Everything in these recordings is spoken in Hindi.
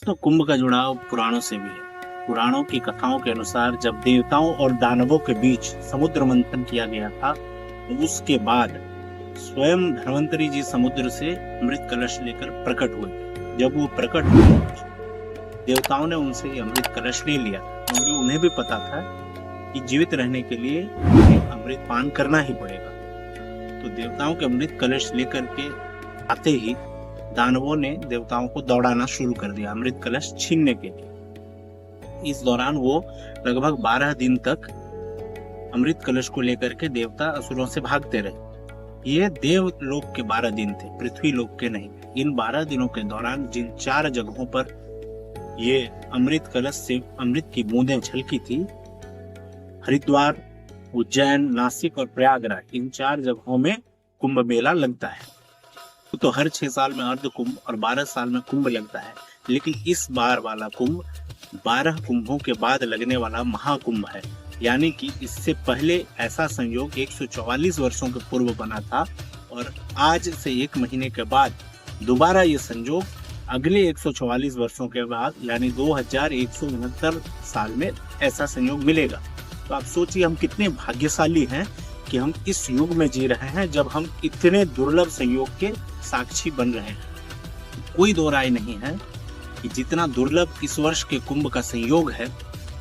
दोस्तों, कुंभ का जुड़ाव पुराणों से भी है। पुराणों की कथाओं के अनुसार जब देवताओं और दानवों के बीच समुद्र मंथन किया गया था, तो उसके बाद स्वयं धन्वंतरी जी समुद्र से अमृत कलश लेकर प्रकट हुए थे। जब वो प्रकट हुए, देवताओं ने उनसे ये अमृत कलश ले लिया, क्योंकि उन्हें भी पता था कि जीवित रहने के लिए उन्हें अमृत पान करना ही पड़ेगा। तो देवताओं के अमृत कलश लेकर के आते ही दानवों ने देवताओं को दौड़ाना शुरू कर दिया अमृत कलश छीनने के लिए। इस दौरान वो लगभग 12 दिन तक अमृत कलश को लेकर के देवता असुरों से भागते रहे। ये देव लोक के 12 दिन थे, पृथ्वी लोक के नहीं। इन 12 दिनों के दौरान जिन 4 जगहों पर ये अमृत कलश से अमृत की बूंदें छलकी थी, हरिद्वार, उज्जैन, नासिक और प्रयागराज, इन 4 जगहों में कुंभ मेला लगता है। तो हर 6 साल में अर्ध कुंभ और 12 साल में कुंभ लगता है, लेकिन इस बार वाला कुंभ 12 कुंभों के बाद लगने वाला महाकुंभ है। यानी कि इससे पहले ऐसा संयोग 144 वर्षों के पूर्व बना था, और आज से 1 महीने के बाद दोबारा ये संयोग अगले 144 वर्षों के बाद यानी 2169 साल में ऐसा संयोग मिलेगा। तो आप सोचिए हम कितने भाग्यशाली हैं कि हम इस युग में जी रहे हैं जब हम इतने दुर्लभ संयोग के साक्षी बन रहे हैं। कोई दो राय नहीं है कि जितना दुर्लभ इस वर्ष के कुंभ का संयोग है,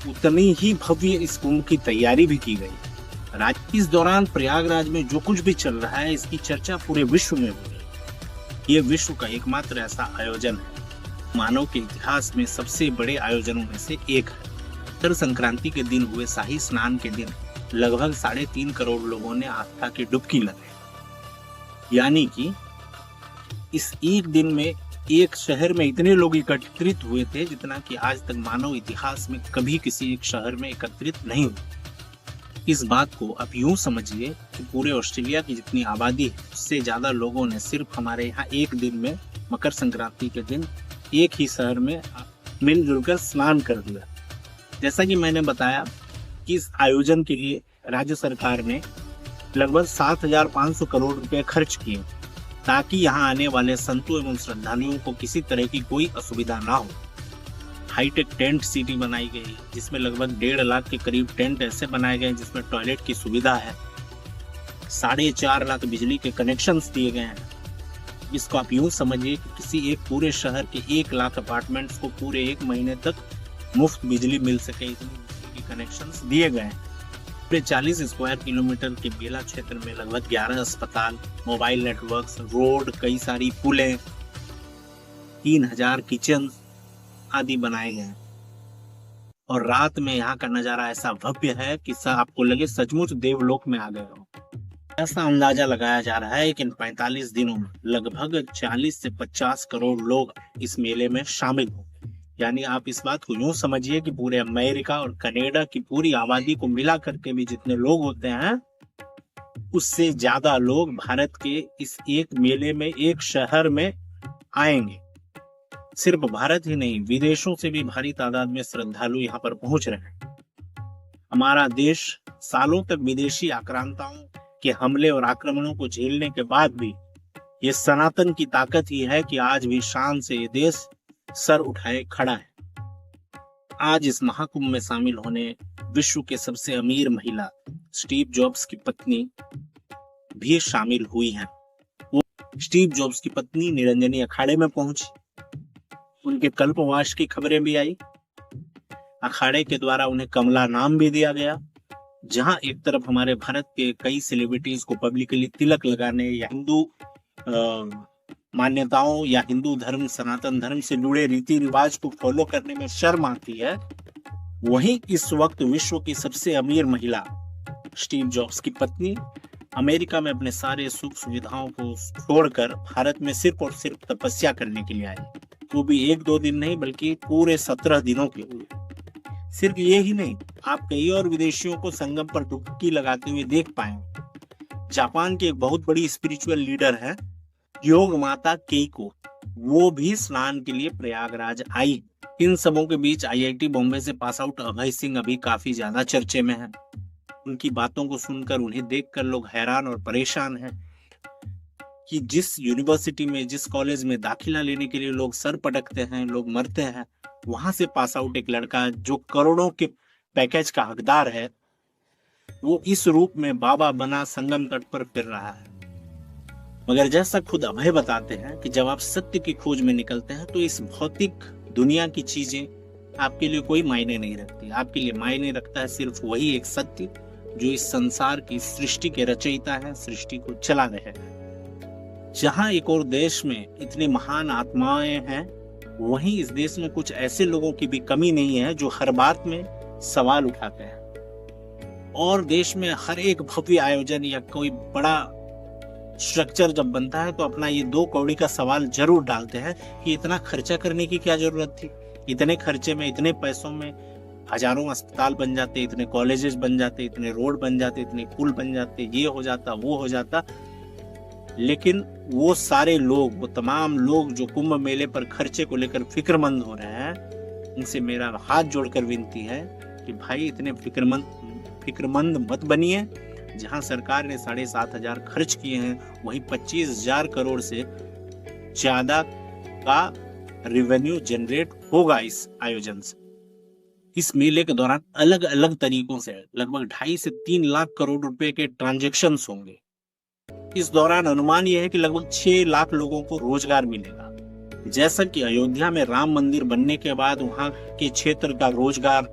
उतनी ही भव्य इस कुंभ की तैयारी भी की गई। इस दौरान प्रयागराज में जो कुछ भी चल रहा है, इसकी चर्चा पूरे विश्व में हो रही है। ये विश्व का एकमात्र ऐसा आयोजन है, मानव के इतिहास में सबसे बड़े आयोजनों में से एक है। मकर संक्रांति के दिन हुए शाही स्नान के दिन लगभग 3.5 करोड़ लोगों ने आस्था की डुबकी लगाई। यानी कि इस एक दिन में एक शहर में इतने लोग एकत्रित हुए थे जितना कि आज तक मानव इतिहास में कभी किसी एक शहर में एकत्रित नहीं हुए। इस बात को आप यूं समझिए कि पूरे ऑस्ट्रेलिया की जितनी आबादी है, उससे ज्यादा लोगों ने सिर्फ हमारे यहाँ एक दिन में मकर संक्रांति के दिन एक ही शहर में मिलजुल कर स्नान कर दिया। जैसा कि मैंने बताया कि इस आयोजन के लिए राज्य सरकार ने लगभग 7,500 करोड़ रुपए खर्च किए, ताकि यहाँ आने वाले संतों एवं श्रद्धालुओं को किसी तरह की कोई असुविधा ना हो। हाईटेक टेंट सिटी बनाई गई, जिसमें लगभग 1.5 लाख के करीब टेंट ऐसे बनाए गए जिसमें टॉयलेट की सुविधा है। 4.5 लाख बिजली के कनेक्शंस दिए गए हैं। इसको आप यूं समझिए कि किसी एक पूरे शहर के 1 लाख अपार्टमेंट्स को पूरे 1 महीने तक मुफ्त बिजली मिल सके, इतनी बिजली के कनेक्शंस दिए गए हैं। 40 स्क्वायर किलोमीटर के बेला क्षेत्र में लगभग 11 अस्पताल, मोबाइल नेटवर्क्स, रोड, कई सारी पुलें, 3000 किचन आदि बनाए गए हैं। और रात में यहाँ का नजारा ऐसा भव्य है कि आपको लगे सचमुच देवलोक में आ गए हो। ऐसा अंदाजा लगाया जा रहा है कि इन 45 दिनों में लगभग 40 से 50 करोड़ लोग इस मेले में शामिल होंगे। यानी आप इस बात को यूं समझिए कि पूरे अमेरिका और कनाडा की पूरी आबादी को मिला करके भी जितने लोग होते हैं, उससे ज्यादा लोग भारत के इस एक मेले में, एक शहर में आएंगे। सिर्फ भारत ही नहीं, विदेशों से भी भारी तादाद में श्रद्धालु यहाँ पर पहुंच रहे हैं। हमारा देश सालों तक विदेशी आक्रांताओं के हमले और आक्रमणों को झेलने के बाद भी ये सनातन की ताकत ही है कि आज भी शान से ये देश सर उठाए खड़ा है। आज इस महाकुंभ में शामिल होने विश्व के सबसे अमीर महिला स्टीव जॉब्स की पत्नी भी शामिल हुई हैं। वो स्टीव जॉब्स की पत्नी निरंजनी अखाड़े में पहुंची। उनके कल्पवास की खबरें भी आई। अखाड़े के द्वारा उन्हें कमला नाम भी दिया गया। जहां एक तरफ हमारे भारत के कई सेलिब्रिटीज को पब्लिकली तिलक लगाने या हिंदू मान्यताओं या हिंदू धर्म, सनातन धर्म से जुड़े रीति रिवाज को फॉलो करने में शर्म आती है, वहीं इस वक्त विश्व की सबसे अमीर महिला स्टीव जॉब्स की पत्नी अमेरिका में अपने सारे सुख सुविधाओं को छोड़कर भारत में सिर्फ और सिर्फ तपस्या करने के लिए आई। वो भी 1-2 दिन नहीं, बल्कि पूरे 17 दिनों के लिए। सिर्फ ये ही नहीं, आप कई और विदेशियों को संगम पर डुबकी लगाते हुए देख पाएंगे। जापान की एक बहुत बड़ी स्पिरिचुअल लीडर है योग माता केइको, वो भी स्नान के लिए प्रयागराज आई। इन सबों के बीच आईआईटी बॉम्बे से पास आउट अभय सिंह अभी काफी ज्यादा चर्चे में है। उनकी बातों को सुनकर, उन्हें देखकर लोग हैरान और परेशान हैं कि जिस यूनिवर्सिटी में, जिस कॉलेज में दाखिला लेने के लिए लोग सर पटकते हैं, लोग मरते हैं, वहां से पास आउट एक लड़का जो करोड़ों के पैकेज का हकदार है, वो इस रूप में बाबा बना संगम तट पर फिर रहा है। मगर जैसा खुद अभय बताते हैं कि जब आप सत्य की खोज में निकलते हैं तो इस भौतिक दुनिया की चीजें आपके लिए कोई मायने नहीं रखती। आपके लिए मायने रखता है सिर्फ वही एक सत्य जो इस संसार की सृष्टि के रचयिता है, सृष्टि को चला रहे हैं। जहां एक और देश में इतनी महान आत्माएं हैं, वहीं इस देश में कुछ ऐसे लोगों की भी कमी नहीं है जो हर बात में सवाल उठाते हैं और देश में हर एक भव्य आयोजन या कोई बड़ा स्ट्रक्चर जब बनता है तो अपना ये 2 कौड़ी का सवाल जरूर डालते हैं कि इतना खर्चा करने की क्या जरूरत थी। इतने खर्चे में, इतने पैसों में हजारों अस्पताल बन जाते, इतने कॉलेजेस बन जाते, इतने रोड बन जाते, इतने पुल बन जाते, ये हो जाता, वो हो जाता। लेकिन वो सारे लोग, वो तमाम लोग जो कुंभ मेले पर खर्चे को लेकर फिक्रमंद हो रहे हैं, उनसे मेरा हाथ जोड़कर विनती है कि भाई इतने फिक्रमंद मत बनिए। जहां सरकार ने 7,500 खर्च किए हैं, वहीं 25,000 करोड़ से ज्यादा का रेवेन्यू जनरेट होगा इस आयोजन से। इस मेले के दौरान अलग अलग तरीकों से लगभग 2.5 से 3 लाख करोड़ रुपए के ट्रांजैक्शंस होंगे। इस दौरान अनुमान यह है कि लगभग 6 लाख लोगों को रोजगार मिलेगा। जैसा कि अयोध्या में राम मंदिर बनने के बाद वहां के क्षेत्र का रोजगार,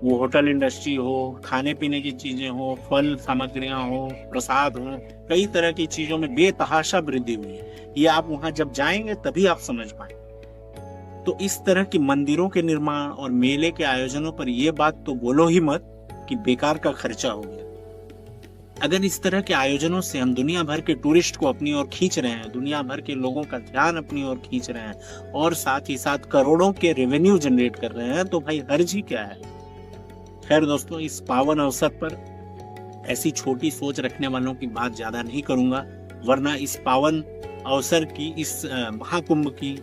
वो होटल इंडस्ट्री हो, खाने पीने की चीजें हो, फल सामग्रियां हो, प्रसाद हो, कई तरह की चीजों में बेतहाशा वृद्धि हुई है। ये आप वहां जब जाएंगे तभी आप समझ पाएंगे। तो इस तरह की मंदिरों के निर्माण और मेले के आयोजनों पर यह बात तो बोलो ही मत कि बेकार का खर्चा हो गया। अगर इस तरह के आयोजनों से हम दुनिया भर के टूरिस्ट को अपनी ओर खींच रहे हैं, दुनिया भर के लोगों का ध्यान अपनी ओर खींच रहे हैं और साथ ही साथ करोड़ों के रेवेन्यू जनरेट कर रहे हैं, तो भाई हर्ज ही क्या है। खैर दोस्तों, इस पावन अवसर पर ऐसी छोटी सोच रखने वालों की बात ज्यादा नहीं करूंगा, वरना इस पावन अवसर की, इस महाकुंभ की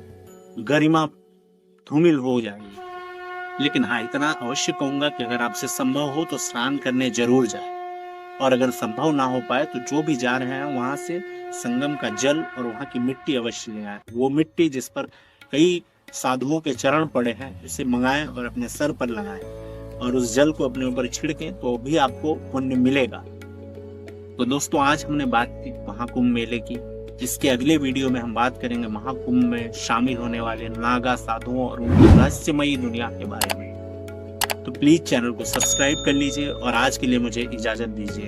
गरिमा धूमिल हो जाएगी। लेकिन हाँ, इतना अवश्य कहूंगा कि अगर आपसे संभव हो तो स्नान करने जरूर जाए, और अगर संभव ना हो पाए तो जो भी जा रहे हैं वहां से संगम का जल और वहां की मिट्टी अवश्य ले आए। वो मिट्टी जिस पर कई साधुओं के चरण पड़े हैं, उसे मंगाएं और अपने सर पर लगाएं और उस जल को अपने ऊपर छिड़कें, तो भी आपको पुण्य मिलेगा। तो दोस्तों, आज हमने बात की महाकुंभ मेले की। इसके अगले वीडियो में हम बात करेंगे महाकुंभ में शामिल होने वाले नागा साधुओं और उनकी रहस्यमयी दुनिया के बारे में। तो प्लीज चैनल को सब्सक्राइब कर लीजिए और आज के लिए मुझे इजाजत दीजिए।